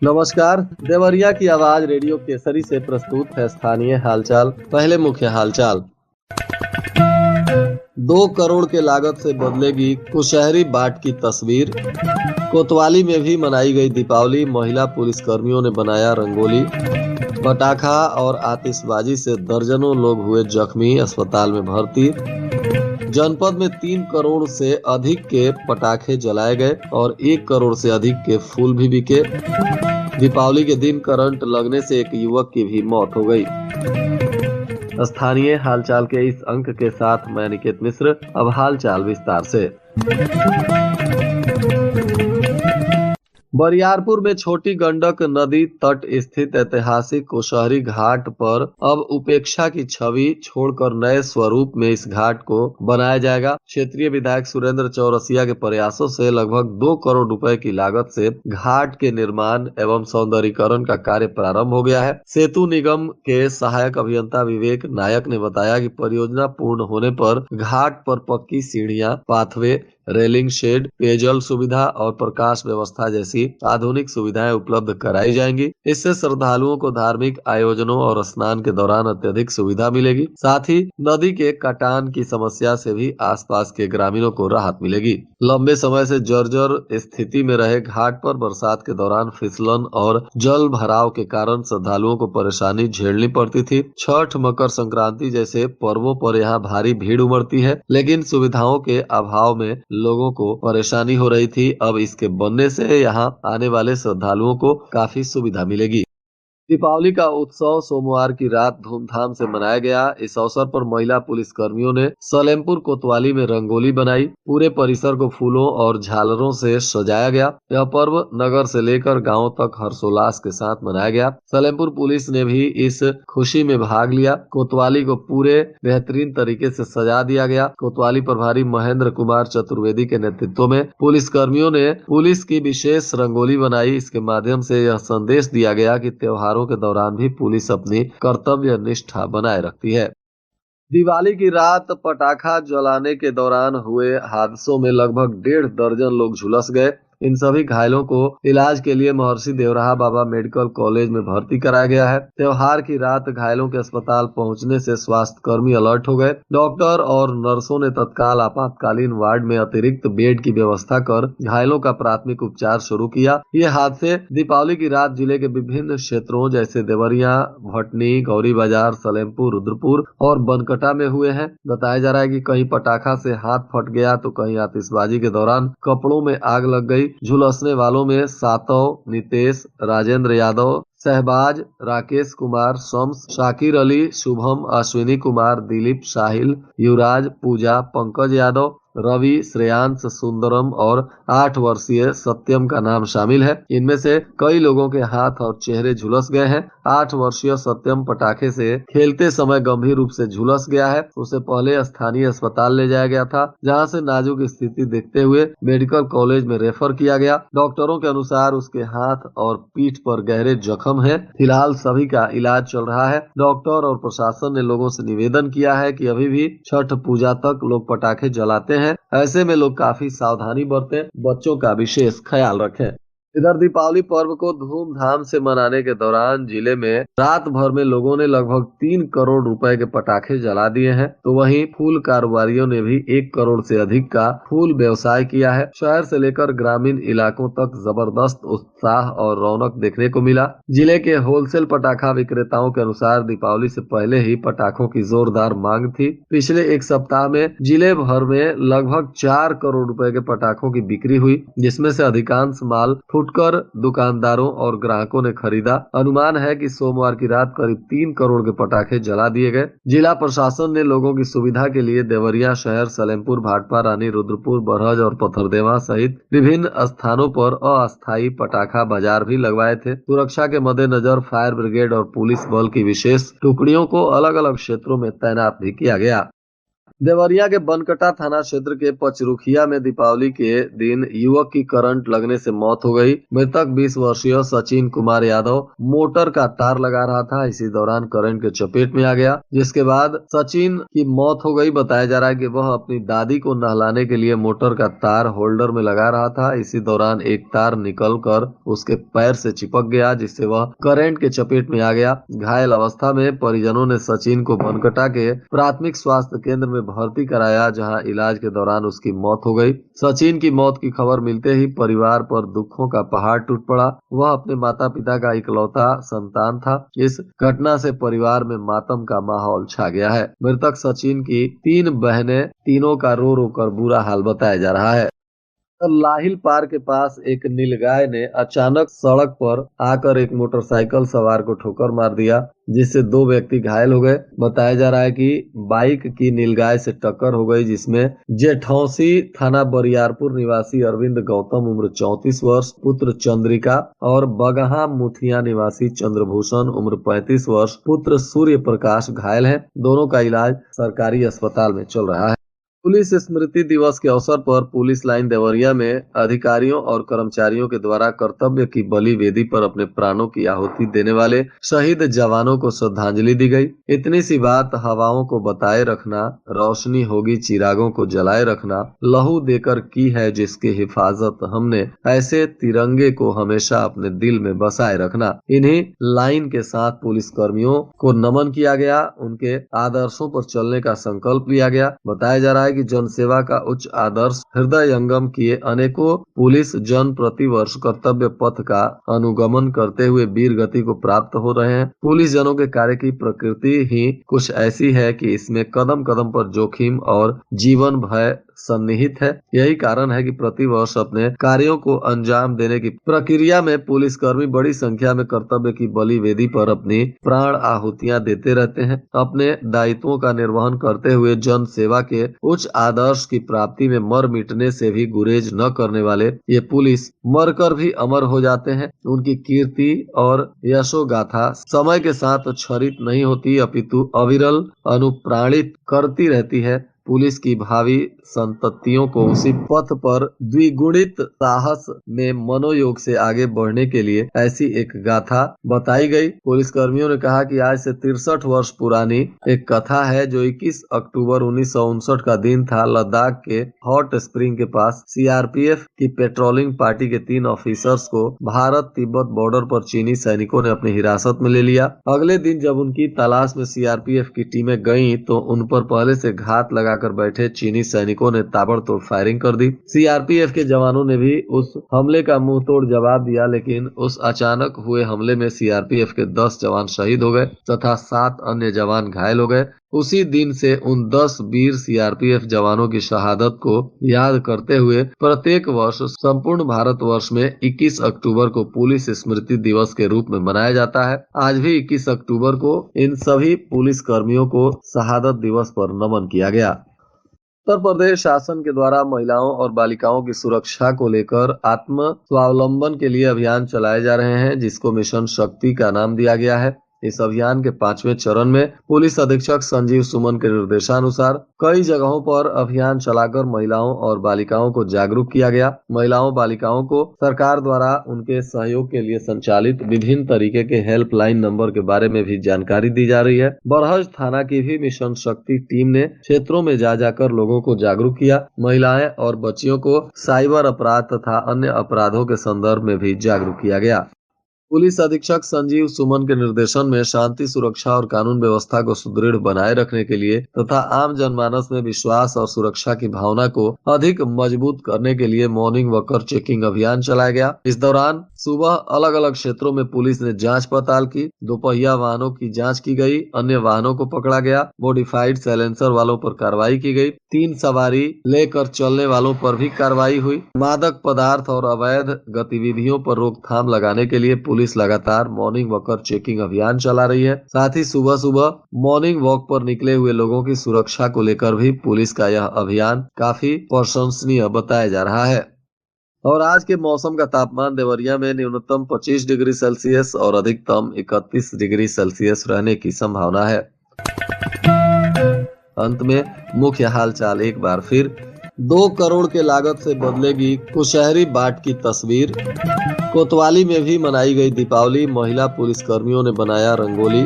नमस्कार। देवरिया की आवाज रेडियो केसरी से प्रस्तुत है स्थानीय हालचाल। पहले मुख्य हालचाल। 2 करोड़ के लागत से बदलेगी कुशहरी बाट की तस्वीर। कोतवाली में भी मनाई गई दीपावली, महिला पुलिसकर्मियों ने बनाया रंगोली। पटाखा और आतिशबाजी से दर्जनों लोग हुए जख्मी, अस्पताल में भर्ती। जनपद में 3 करोड़ से अधिक के पटाखे जलाए गए और 1 करोड़ से अधिक के फूल भी बिके। दीपावली के दिन करंट लगने से एक युवक की भी मौत हो गई। स्थानीय हालचाल के इस अंक के साथ मैं निकेत मिश्र। अब हालचाल विस्तार से। बरियारपुर में छोटी गंडक नदी तट स्थित ऐतिहासिक कुशहरी घाट पर अब उपेक्षा की छवि छोड़कर नए स्वरूप में इस घाट को बनाया जाएगा। क्षेत्रीय विधायक सुरेंद्र चौरसिया के प्रयासों से लगभग 2 करोड़ रुपए की लागत से घाट के निर्माण एवं सौंदर्यीकरण का कार्य प्रारंभ हो गया है। सेतु निगम के सहायक अभियंता विवेक नायक ने बताया कि परियोजना पूर्ण होने पर घाट पर पक्की सीढ़ियां, पाथवे, रेलिंग शेड, पेयजल सुविधा और प्रकाश व्यवस्था जैसी आधुनिक सुविधाएं उपलब्ध कराई जाएंगी। इससे श्रद्धालुओं को धार्मिक आयोजनों और स्नान के दौरान अत्यधिक सुविधा मिलेगी। साथ ही नदी के कटान की समस्या से भी आसपास के ग्रामीणों को राहत मिलेगी। लंबे समय से जर्जर स्थिति में रहे घाट पर बरसात के दौरान फिसलन और जल भराव के कारण श्रद्धालुओं को परेशानी झेलनी पड़ती थी। छठ, मकर संक्रांति जैसे पर्वों पर यहाँ भारी भीड़ उमड़ती है, लेकिन सुविधाओं के अभाव में लोगों को परेशानी हो रही थी। अब इसके बनने से यहाँ आने वाले श्रद्धालुओं को काफी सुविधा मिलेगी। दीपावली का उत्सव सोमवार की रात धूमधाम से मनाया गया। इस अवसर पर महिला पुलिसकर्मियों ने सलेमपुर कोतवाली में रंगोली बनाई। पूरे परिसर को फूलों और झालरों से सजाया गया। यह पर्व नगर से लेकर गांव तक हर्षोल्लास के साथ मनाया गया। सलेमपुर पुलिस ने भी इस खुशी में भाग लिया। कोतवाली को पूरे बेहतरीन तरीके से सजा दिया गया। कोतवाली प्रभारी महेंद्र कुमार चतुर्वेदी के नेतृत्व में पुलिसकर्मियों ने पुलिस की विशेष रंगोली बनाई। इसके माध्यम से यह संदेश दिया गया कि त्योहारों के दौरान भी पुलिस अपनी कर्तव्य निष्ठा बनाए रखती है। दिवाली की रात पटाखा जलाने के दौरान हुए हादसों में लगभग 1.5 दर्जन लोग झुलस गए। इन सभी घायलों को इलाज के लिए महर्षि देवराहा बाबा मेडिकल कॉलेज में भर्ती कराया गया है। त्योहार की रात घायलों के अस्पताल पहुंचने से स्वास्थ्य कर्मी अलर्ट हो गए। डॉक्टर और नर्सों ने तत्काल आपातकालीन वार्ड में अतिरिक्त बेड की व्यवस्था कर घायलों का प्राथमिक उपचार शुरू किया। ये हादसे दीपावली की रात जिले के विभिन्न क्षेत्रों जैसे देवरिया, भटनी, गौरी बाजार, सलेमपुर, रुद्रपुर और बनकटा में हुए हैं। बताया जा रहा है कि कहीं पटाखा से हाथ फट गया तो कहीं आतिशबाजी के दौरान कपड़ों में आग लग गई। झुलसने वालों में सातव, नितेश, राजेंद्र यादव, सहबाज, राकेश कुमार, शम्स, शाकिर अली, शुभम, अश्विनी कुमार, दिलीप, साहिल, युवराज, पूजा, पंकज यादव, रवि, श्रेयांश, सुंदरम और 8 वर्षीय सत्यम का नाम शामिल है। इनमें से कई लोगों के हाथ और चेहरे झुलस गए हैं। 8 वर्षीय सत्यम पटाखे से खेलते समय गंभीर रूप से झुलस गया है। उसे पहले स्थानीय अस्पताल ले जाया गया था, जहां से नाजुक स्थिति देखते हुए मेडिकल कॉलेज में रेफर किया गया। डॉक्टरों के अनुसार उसके हाथ और पीठ पर गहरे जख्म है। फिलहाल सभी का इलाज चल रहा है। डॉक्टर और प्रशासन ने लोगों से निवेदन किया है कि अभी भी छठ पूजा तक लोग पटाखे जलाते हैं। ऐसे में लोग काफी सावधानी बरतें, बच्चों का विशेष ख्याल रखें। इधर दीपावली पर्व को धूमधाम से मनाने के दौरान जिले में रात भर में लोगों ने लगभग 3 करोड़ रुपए के पटाखे जला दिए हैं। तो वहीं फूल कारोबारियों ने भी 1 करोड़ से अधिक का फूल व्यवसाय किया है। शहर से लेकर ग्रामीण इलाकों तक जबरदस्त उत्साह और रौनक देखने को मिला। जिले के होलसेल पटाखा विक्रेताओं के अनुसार दीपावली से पहले ही पटाखों की जोरदार मांग थी। पिछले एक सप्ताह में जिले भर में लगभग 4 करोड़ रुपए के पटाखों की बिक्री हुई, जिसमें से अधिकांश माल फुटकर दुकानदारों और ग्राहकों ने खरीदा। अनुमान है कि सोमवार की रात करीब 3 करोड़ के पटाखे जला दिए गए। जिला प्रशासन ने लोगों की सुविधा के लिए देवरिया शहर, सलेमपुर, भाटपा, रानी, रुद्रपुर, बरहज और पथरदेवा सहित विभिन्न स्थानों पर अस्थायी पटाखा बाजार भी लगवाए थे। सुरक्षा के मद्देनजर फायर ब्रिगेड और पुलिस बल की विशेष टुकड़ियों को अलग अलग क्षेत्रों में तैनात भी किया गया। देवरिया के बनकटा थाना क्षेत्र के पचरुखिया में दीपावली के दिन युवक की करंट लगने से मौत हो गई। मृतक 20 वर्षीय सचिन कुमार यादव मोटर का तार लगा रहा था। इसी दौरान करंट के चपेट में आ गया, जिसके बाद सचिन की मौत हो गई। बताया जा रहा है कि वह अपनी दादी को नहलाने के लिए मोटर का तार होल्डर में लगा रहा था। इसी दौरान एक तार निकल कर उसके पैर से चिपक गया, जिससे वह करंट के चपेट में आ गया। घायल अवस्था में परिजनों ने सचिन को बनकटा के प्राथमिक स्वास्थ्य केंद्र में भर्ती कराया, जहां इलाज के दौरान उसकी मौत हो गई। सचिन की मौत की खबर मिलते ही परिवार पर दुखों का पहाड़ टूट पड़ा। वह अपने माता पिता का इकलौता संतान था। इस घटना से परिवार में मातम का माहौल छा गया है। मृतक सचिन की 3 बहनें, तीनों का रो रो कर बुरा हाल बताया जा रहा है। लाहिल पार के पास एक नीलगाय ने अचानक सड़क पर आकर एक मोटरसाइकिल सवार को ठोकर मार दिया, जिससे 2 व्यक्ति घायल हो गए। बताया जा रहा है कि बाइक की नीलगाय से टक्कर हो गई, जिसमें जेठौसी थाना बरियारपुर निवासी अरविंद गौतम उम्र 34 वर्ष पुत्र चंद्रिका और बगहा मुठिया निवासी चंद्रभूषण उम्र 35 वर्ष पुत्र सूर्य प्रकाश घायल हैं। दोनों का इलाज सरकारी अस्पताल में चल रहा है। पुलिस स्मृति दिवस के अवसर पर पुलिस लाइन देवरिया में अधिकारियों और कर्मचारियों के द्वारा कर्तव्य की बलि वेदी पर अपने प्राणों की आहुति देने वाले शहीद जवानों को श्रद्धांजलि दी गई। इतनी सी बात हवाओं को बताए रखना, रोशनी होगी चिरागों को जलाए रखना, लहू देकर की है जिसकी हिफाजत हमने, ऐसे तिरंगे को हमेशा अपने दिल में बसाए रखना। इन्हीं लाइन के साथ पुलिस कर्मियों को नमन किया गया, उनके आदर्शों पर चलने का संकल्प लिया गया। बताया जा रहा है कि जन सेवा का उच्च आदर्श हृदयंगम किए अनेकों पुलिस जन प्रति वर्ष कर्तव्य पथ का अनुगमन करते हुए वीर गति को प्राप्त हो रहे हैं। पुलिस जनों के कार्य की प्रकृति ही कुछ ऐसी है कि इसमें कदम कदम पर जोखिम और जीवन भय सन्निहित है। यही कारण है कि प्रतिवर्ष अपने कार्यों को अंजाम देने की प्रक्रिया में पुलिसकर्मी बड़ी संख्या में कर्तव्य की बलि वेदी पर अपनी प्राण आहुतियां देते रहते हैं। अपने दायित्वों का निर्वहन करते हुए जन सेवा के उच्च आदर्श की प्राप्ति में मर मिटने से भी गुरेज न करने वाले ये पुलिस मरकर भी अमर हो जाते हैं। उनकी कीर्ति और यशोगाथा समय के साथ क्षरित नहीं होती, अपितु अविरल अनुप्राणित करती रहती है। पुलिस की भावी संततियों को उसी पथ पर द्विगुणित साहस में मनोयोग से आगे बढ़ने के लिए ऐसी एक गाथा बताई गई। पुलिस कर्मियों ने कहा कि आज से 63 वर्ष पुरानी एक कथा है, जो 21 अक्टूबर 1959 का दिन था। लद्दाख के हॉट स्प्रिंग के पास सीआरपीएफ की पेट्रोलिंग पार्टी के 3 ऑफिसर्स को भारत तिब्बत बॉर्डर पर चीनी सैनिकों ने अपनी हिरासत में ले लिया। अगले दिन जब उनकी तलाश में सीआरपीएफ की टीमें गईं, तो उन पर पहले से घात लगाकर बैठे चीनी सैनिकों ने ताबड़तोड़ फायरिंग कर दी। सीआरपीएफ के जवानों ने भी उस हमले का मुंह तोड़ जवाब दिया, लेकिन उस अचानक हुए हमले में सीआरपीएफ के 10 जवान शहीद हो गए तथा 7 अन्य जवान घायल हो गए। उसी दिन से उन 10 वीर सीआरपीएफ जवानों की शहादत को याद करते हुए प्रत्येक वर्ष संपूर्ण भारतवर्ष में 21 अक्टूबर को पुलिस स्मृति दिवस के रूप में मनाया जाता है। आज भी 21 अक्टूबर को इन सभी पुलिस कर्मियों को शहादत दिवस पर नमन किया गया। उत्तर प्रदेश शासन के द्वारा महिलाओं और बालिकाओं की सुरक्षा को लेकर आत्म स्वावलंबन के लिए अभियान चलाए जा रहे हैं, जिसको मिशन शक्ति का नाम दिया गया है। इस अभियान के 5वें चरण में पुलिस अधीक्षक संजीव सुमन के निर्देशानुसार कई जगहों पर अभियान चलाकर महिलाओं और बालिकाओं को जागरूक किया गया। महिलाओं बालिकाओं को सरकार द्वारा उनके सहयोग के लिए संचालित विभिन्न तरीके के हेल्पलाइन नंबर के बारे में भी जानकारी दी जा रही है। बरहज थाना की भी मिशन शक्ति टीम ने क्षेत्रों में जा जाकर लोगों को जागरूक किया। महिलाएं और बच्चियों को साइबर अपराध तथा अन्य अपराधों के संदर्भ में भी जागरूक किया गया। पुलिस अधीक्षक संजीव सुमन के निर्देशन में शांति सुरक्षा और कानून व्यवस्था को सुदृढ़ बनाए रखने के लिए तथा आम जनमानस में विश्वास और सुरक्षा की भावना को अधिक मजबूत करने के लिए मॉर्निंग वॉकर चेकिंग अभियान चलाया गया। इस दौरान सुबह अलग अलग क्षेत्रों में पुलिस ने जांच पड़ताल की। दोपहिया वाहनों की जांच की गई, अन्य वाहनों को पकड़ा गया। मॉडिफाइड साइलेंसर वालों पर कार्रवाई की गई। 3 सवारी लेकर चलने वालों पर भी कार्रवाई हुई। मादक पदार्थ और अवैध गतिविधियों पर रोकथाम लगाने के लिए पुलिस लगातार मॉर्निंग वॉकर चेकिंग अभियान चला रही है। साथ ही सुबह सुबह मॉर्निंग वॉक पर निकले हुए लोगों की सुरक्षा को लेकर भी पुलिस का यह अभियान काफी प्रशंसनीय बताया जा रहा है। और आज के मौसम का तापमान देवरिया में न्यूनतम 25 डिग्री सेल्सियस और अधिकतम 31 डिग्री सेल्सियस रहने की संभावना है। अंत में मुख्य हालचाल एक बार फिर। 2 करोड़ के लागत से बदलेगी कुशहरी बाट की तस्वीर। कोतवाली में भी मनाई गई दीपावली, महिला पुलिसकर्मियों ने बनाया रंगोली।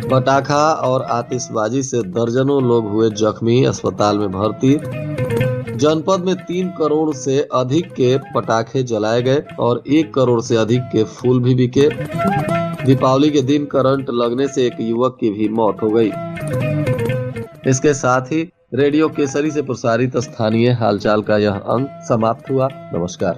पटाखा और आतिशबाजी से दर्जनों लोग हुए जख्मी, अस्पताल में भर्ती। जनपद में 3 करोड़ से अधिक के पटाखे जलाए गए और 1 करोड़ से अधिक के फूल भी बिके। दीपावली के दिन करंट लगने से एक युवक की भी मौत हो गई। इसके साथ ही रेडियो केसरी से प्रसारित स्थानीय हालचाल का यह अंक समाप्त हुआ। नमस्कार।